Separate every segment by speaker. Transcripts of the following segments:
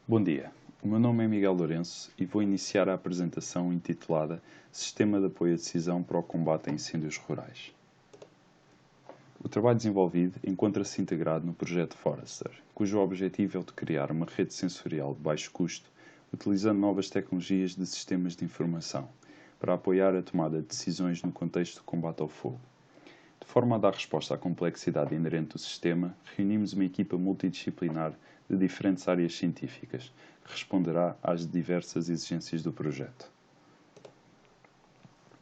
Speaker 1: Bom dia, o meu nome é Miguel Lourenço e vou iniciar a apresentação intitulada Sistema de Apoio à Decisão para o Combate a Incêndios Rurais. O trabalho desenvolvido encontra-se integrado no projeto Forester, cujo objetivo é o de criar uma rede sensorial de baixo custo, utilizando novas tecnologias de sistemas de informação, para apoiar a tomada de decisões no contexto do combate ao fogo. De forma a dar resposta à complexidade inerente do sistema, reunimos uma equipa multidisciplinar de diferentes áreas científicas, que responderá às diversas exigências do projeto.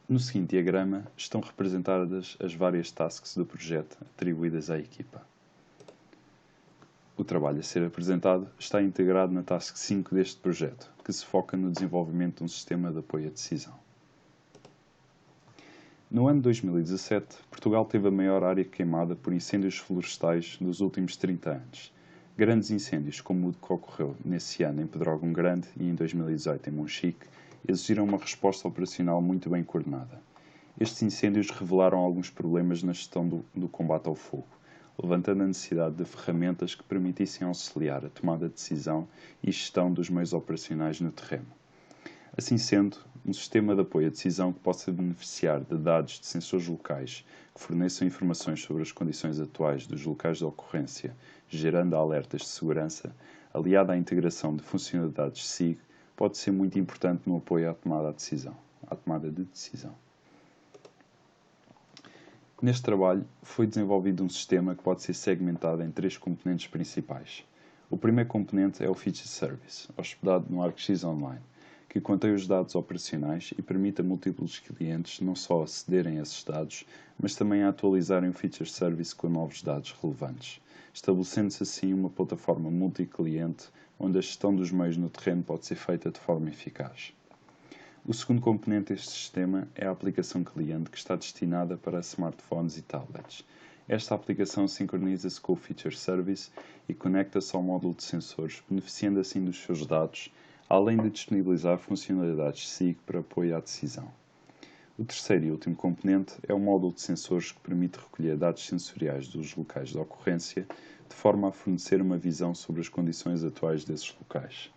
Speaker 1: No seguinte diagrama estão representadas as várias tasks do projeto atribuídas à equipa. O trabalho a ser apresentado está integrado na Task 5 deste projeto, que se foca no desenvolvimento de um sistema de apoio à decisão. No ano 2017, Portugal teve a maior área queimada por incêndios florestais dos últimos 30 anos. Grandes incêndios, como o que ocorreu nesse ano em Pedrógão Grande e em 2018 em Monchique, exigiram uma resposta operacional muito bem coordenada. Estes incêndios revelaram alguns problemas na gestão do combate ao fogo, levantando a necessidade de ferramentas que permitissem auxiliar a tomada de decisão e gestão dos meios operacionais no terreno. Assim sendo, um sistema de apoio à decisão que possa beneficiar de dados de sensores locais que forneçam informações sobre as condições atuais dos locais de ocorrência, gerando alertas de segurança, aliado à integração de funcionalidades SIG, pode ser muito importante no apoio à tomada de decisão. Neste trabalho, foi desenvolvido um sistema que pode ser segmentado em três componentes principais. O primeiro componente é o Feature Service, hospedado no ArcGIS Online, que contém os dados operacionais e permite a múltiplos clientes não só acederem a esses dados, mas também a atualizarem o Feature Service com novos dados relevantes, estabelecendo-se assim uma plataforma multi-cliente onde a gestão dos meios no terreno pode ser feita de forma eficaz. O segundo componente deste sistema é a aplicação cliente, que está destinada para smartphones e tablets. Esta aplicação sincroniza-se com o Feature Service e conecta-se ao módulo de sensores, beneficiando assim dos seus dados, além de disponibilizar funcionalidades SIG para apoio à decisão. O terceiro e último componente é o módulo de sensores, que permite recolher dados sensoriais dos locais de ocorrência, de forma a fornecer uma visão sobre as condições atuais desses locais.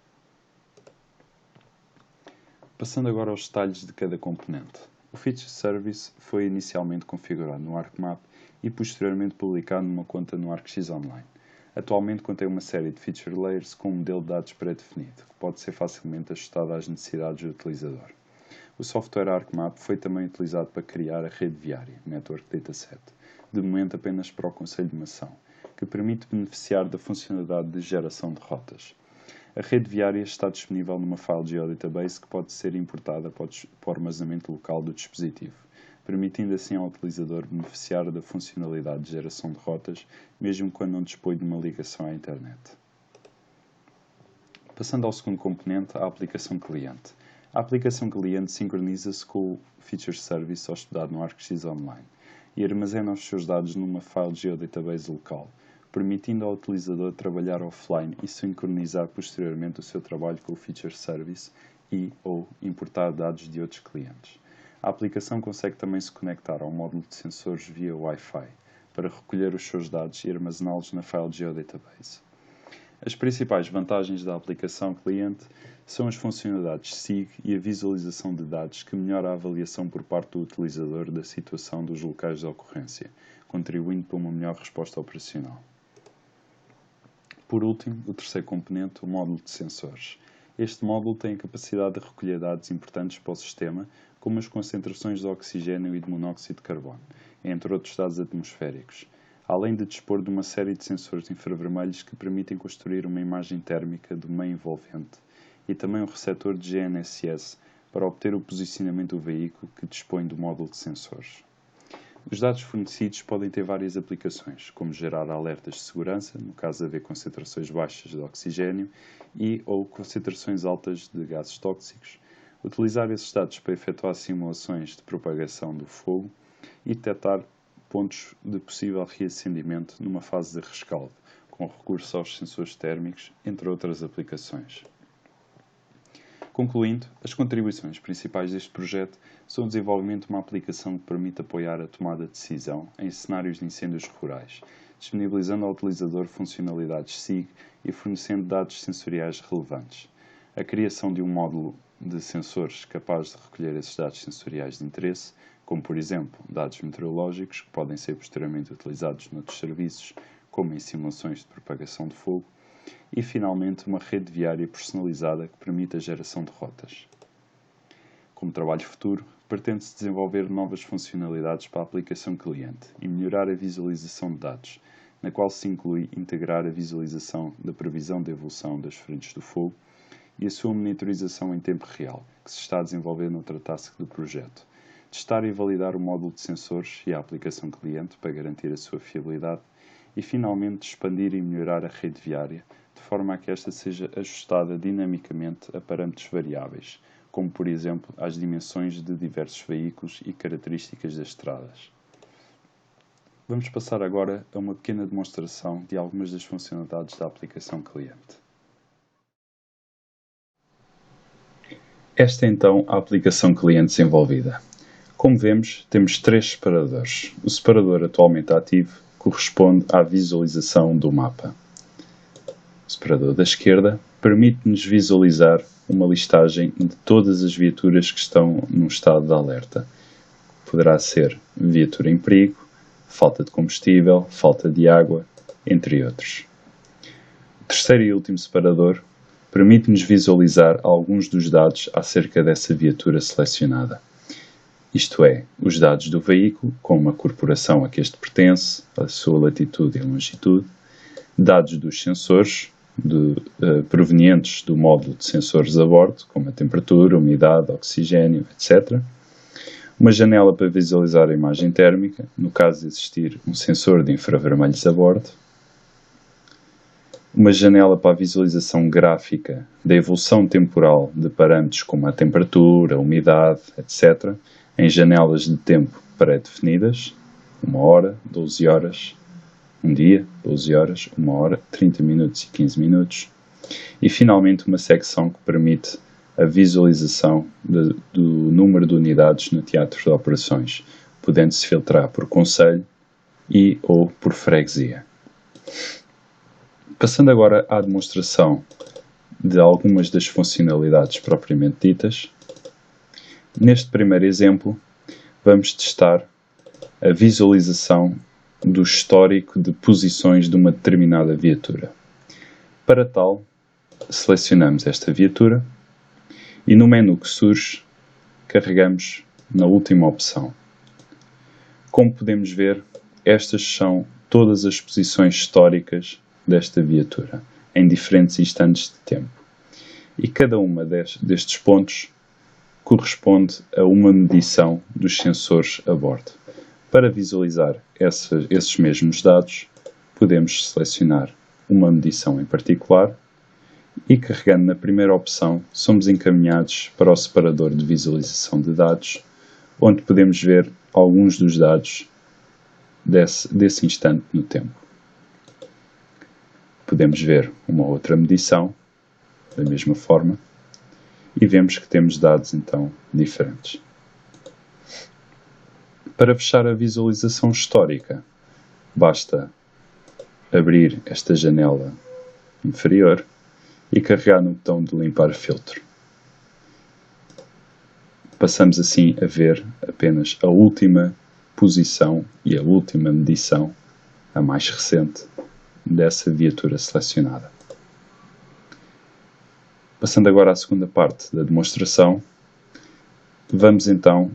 Speaker 1: Passando agora aos detalhes de cada componente. O Feature Service foi inicialmente configurado no ArcMap e posteriormente publicado numa conta no ArcGIS Online. Atualmente contém uma série de feature layers com um modelo de dados pré-definido, que pode ser facilmente ajustado às necessidades do utilizador. O software ArcMap foi também utilizado para criar a rede viária, Network Dataset, de momento apenas para o Conselho de Mação, que permite beneficiar da funcionalidade de geração de rotas. A rede viária está disponível numa file geodatabase que pode ser importada para o armazenamento local do dispositivo, permitindo assim ao utilizador beneficiar da funcionalidade de geração de rotas, mesmo quando não dispõe de uma ligação à internet. Passando ao segundo componente, a aplicação cliente. A aplicação cliente sincroniza-se com o Feature Service hospedado no ArcGIS Online e armazena os seus dados numa file geodatabase local, permitindo ao utilizador trabalhar offline e sincronizar posteriormente o seu trabalho com o Feature Service ou importar dados de outros clientes. A aplicação consegue também se conectar ao módulo de sensores via Wi-Fi para recolher os seus dados e armazená-los na file geodatabase. As principais vantagens da aplicação cliente são as funcionalidades SIG e a visualização de dados, que melhora a avaliação por parte do utilizador da situação dos locais de ocorrência, contribuindo para uma melhor resposta operacional. Por último, o terceiro componente, o módulo de sensores. Este módulo tem a capacidade de recolher dados importantes para o sistema, como as concentrações de oxigênio e de monóxido de carbono, entre outros dados atmosféricos, além de dispor de uma série de sensores infravermelhos que permitem construir uma imagem térmica do meio envolvente, e também um receptor de GNSS para obter o posicionamento do veículo, que dispõe do módulo de sensores. Os dados fornecidos podem ter várias aplicações, como gerar alertas de segurança, no caso de haver concentrações baixas de oxigênio ou concentrações altas de gases tóxicos, utilizar esses dados para efetuar simulações de propagação do fogo e detectar pontos de possível reacendimento numa fase de rescaldo, com recurso aos sensores térmicos, entre outras aplicações. Concluindo, as contribuições principais deste projeto são o desenvolvimento de uma aplicação que permite apoiar a tomada de decisão em cenários de incêndios rurais, disponibilizando ao utilizador funcionalidades SIG e fornecendo dados sensoriais relevantes. A criação de um módulo de sensores capaz de recolher esses dados sensoriais de interesse, como por exemplo dados meteorológicos, que podem ser posteriormente utilizados noutros serviços, como em simulações de propagação de fogo, e finalmente uma rede viária personalizada que permite a geração de rotas. Como trabalho futuro, pretende-se desenvolver novas funcionalidades para a aplicação cliente e melhorar a visualização de dados, na qual se inclui integrar a visualização da previsão de evolução das frentes do fogo e a sua monitorização em tempo real, que se está a desenvolver noutra task do projeto. Testar e validar o módulo de sensores e a aplicação cliente para garantir a sua fiabilidade e, finalmente, expandir e melhorar a rede viária, de forma a que esta seja ajustada dinamicamente a parâmetros variáveis, como, por exemplo, às dimensões de diversos veículos e características das estradas. Vamos passar agora a uma pequena demonstração de algumas das funcionalidades da aplicação cliente. Esta é então a aplicação cliente desenvolvida. Como vemos, temos 3 separadores. O separador atualmente ativo corresponde à visualização do mapa. O separador da esquerda permite-nos visualizar uma listagem de todas as viaturas que estão num estado de alerta. Poderá ser viatura em perigo, falta de combustível, falta de água, entre outros. O terceiro e último separador permite-nos visualizar alguns dos dados acerca dessa viatura selecionada. Isto é, os dados do veículo, como a corporação a que este pertence, a sua latitude e longitude, dados dos sensores, provenientes do módulo de sensores a bordo, como a temperatura, umidade, oxigênio, etc. Uma janela para visualizar a imagem térmica, no caso de existir um sensor de infravermelhos a bordo. Uma janela para a visualização gráfica da evolução temporal de parâmetros como a temperatura, a umidade, etc., em janelas de tempo pré-definidas, 1 hora, 12 horas, um dia, 12 horas, 1 hora, 30 minutos e 15 minutos. E, finalmente, uma secção que permite a visualização do número de unidades no teatro de operações, podendo-se filtrar por concelho e ou por freguesia. Passando agora à demonstração de algumas das funcionalidades propriamente ditas, neste primeiro exemplo vamos testar a visualização do histórico de posições de uma determinada viatura. Para tal, selecionamos esta viatura e no menu que surge, carregamos na última opção. Como podemos ver, estas são todas as posições históricas desta viatura, em diferentes instantes de tempo. E cada uma destes pontos corresponde a uma medição dos sensores a bordo. Para visualizar esses mesmos dados, podemos selecionar uma medição em particular e, carregando na primeira opção, somos encaminhados para o separador de visualização de dados, onde podemos ver alguns dos dados desse instante no tempo. Podemos ver uma outra medição, da mesma forma, e vemos que temos dados, então, diferentes. Para fechar a visualização histórica, basta abrir esta janela inferior e carregar no botão de limpar filtro. Passamos assim a ver apenas a última posição e a última medição, a mais recente, dessa viatura selecionada. Passando agora à segunda parte da demonstração, vamos então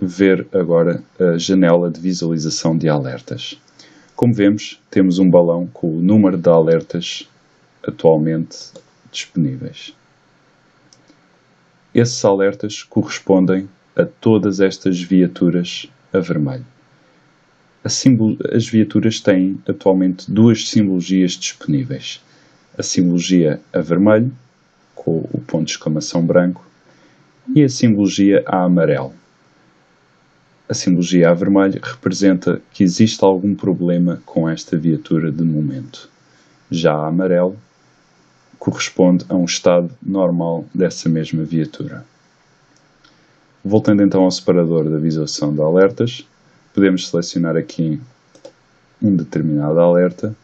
Speaker 1: ver agora a janela de visualização de alertas. Como vemos, temos um balão com o número de alertas atualmente disponíveis. Esses alertas correspondem a todas estas viaturas a vermelho. As viaturas têm atualmente 2 simbologias disponíveis. A simbologia a vermelho, com o ponto de exclamação branco, e a simbologia a amarelo. A simbologia a vermelho representa que existe algum problema com esta viatura de momento. Já a amarelo corresponde a um estado normal dessa mesma viatura. Voltando então ao separador da visualização de alertas, podemos selecionar aqui um determinado alerta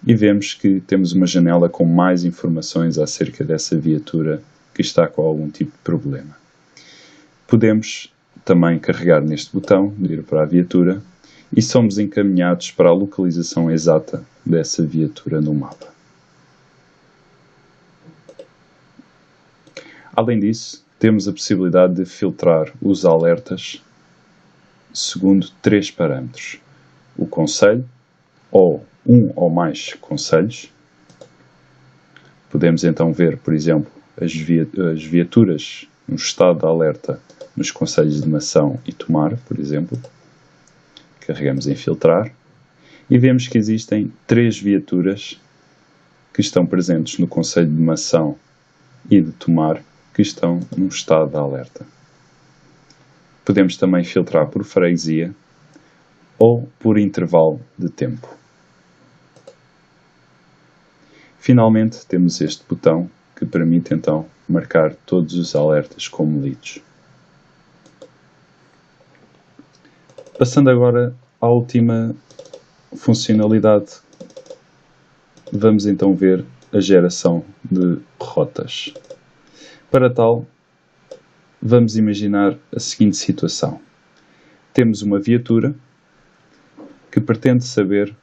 Speaker 1: e vemos que temos uma janela com mais informações acerca dessa viatura que está com algum tipo de problema. Podemos também carregar neste botão de ir para a viatura e somos encaminhados para a localização exata dessa viatura no mapa. Além disso, temos a possibilidade de filtrar os alertas segundo 3 parâmetros: o concelho, ou um ou mais concelhos. Podemos então ver, por exemplo, as viaturas no estado de alerta nos concelhos de Mação e Tomar, por exemplo. Carregamos em filtrar e vemos que existem 3 viaturas que estão presentes no concelho de Mação e de Tomar que estão num estado de alerta. Podemos também filtrar por freguesia ou por intervalo de tempo. Finalmente, temos este botão que permite então marcar todos os alertas como lidos. Passando agora à última funcionalidade, vamos então ver a geração de rotas. Para tal, vamos imaginar a seguinte situação. Temos uma viatura que pretende saber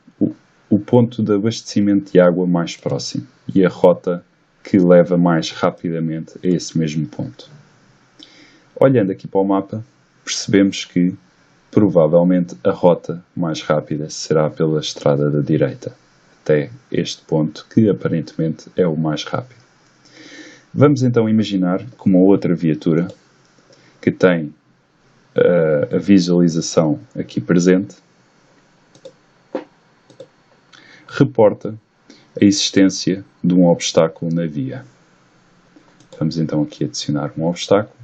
Speaker 1: o ponto de abastecimento de água mais próximo e a rota que leva mais rapidamente a esse mesmo ponto. Olhando aqui para o mapa, percebemos que provavelmente a rota mais rápida será pela estrada da direita, até este ponto que aparentemente é o mais rápido. Vamos então imaginar que uma outra viatura que tem a visualização aqui presente reporta a existência de um obstáculo na via. Vamos então aqui adicionar um obstáculo.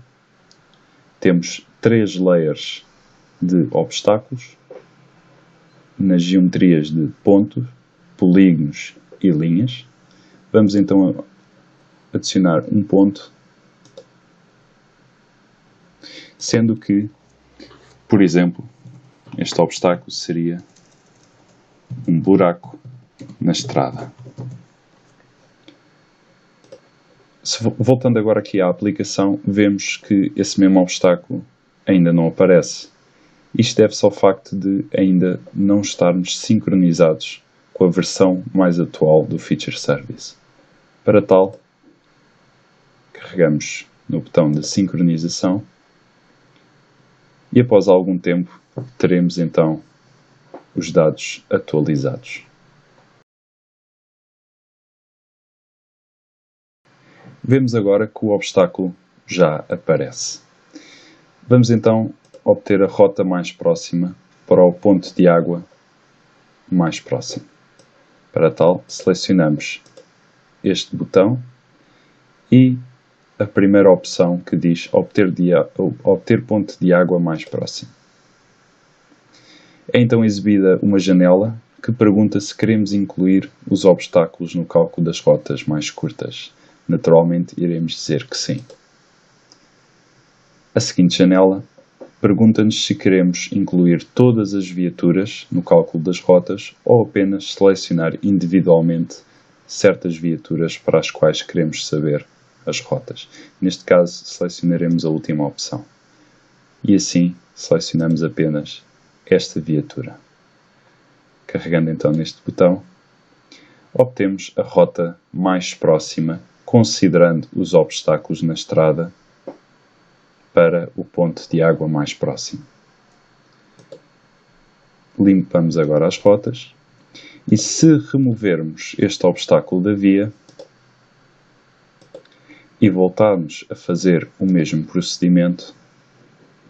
Speaker 1: Temos 3 layers de obstáculos nas geometrias de pontos, polígonos e linhas. Vamos então adicionar um ponto, sendo que, por exemplo, este obstáculo seria um buraco na estrada. Voltando agora aqui à aplicação, vemos que esse mesmo obstáculo ainda não aparece. Isto deve-se ao facto de ainda não estarmos sincronizados com a versão mais atual do Feature Service. Para tal, carregamos no botão de sincronização e após algum tempo teremos então os dados atualizados. Vemos agora que o obstáculo já aparece. Vamos então obter a rota mais próxima para o ponto de água mais próximo. Para tal, selecionamos este botão e a primeira opção que diz obter ponto de água mais próximo. É então exibida uma janela que pergunta se queremos incluir os obstáculos no cálculo das rotas mais curtas. Naturalmente, iremos dizer que sim. A seguinte janela pergunta-nos se queremos incluir todas as viaturas no cálculo das rotas ou apenas selecionar individualmente certas viaturas para as quais queremos saber as rotas. Neste caso, selecionaremos a última opção. E assim, selecionamos apenas esta viatura. Carregando então neste botão, obtemos a rota mais próxima, considerando os obstáculos na estrada, para o ponto de água mais próximo. Limpamos agora as rotas e se removermos este obstáculo da via e voltarmos a fazer o mesmo procedimento,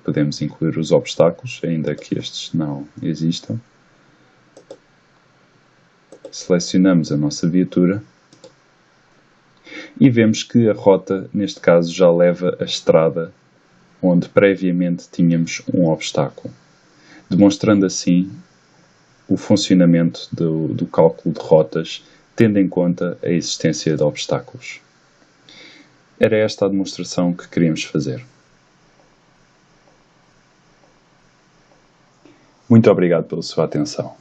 Speaker 1: podemos incluir os obstáculos, ainda que estes não existam. Selecionamos a nossa viatura e vemos que a rota, neste caso, já leva a estrada onde previamente tínhamos um obstáculo, demonstrando assim o funcionamento do cálculo de rotas, tendo em conta a existência de obstáculos. Era esta a demonstração que queríamos fazer. Muito obrigado pela sua atenção.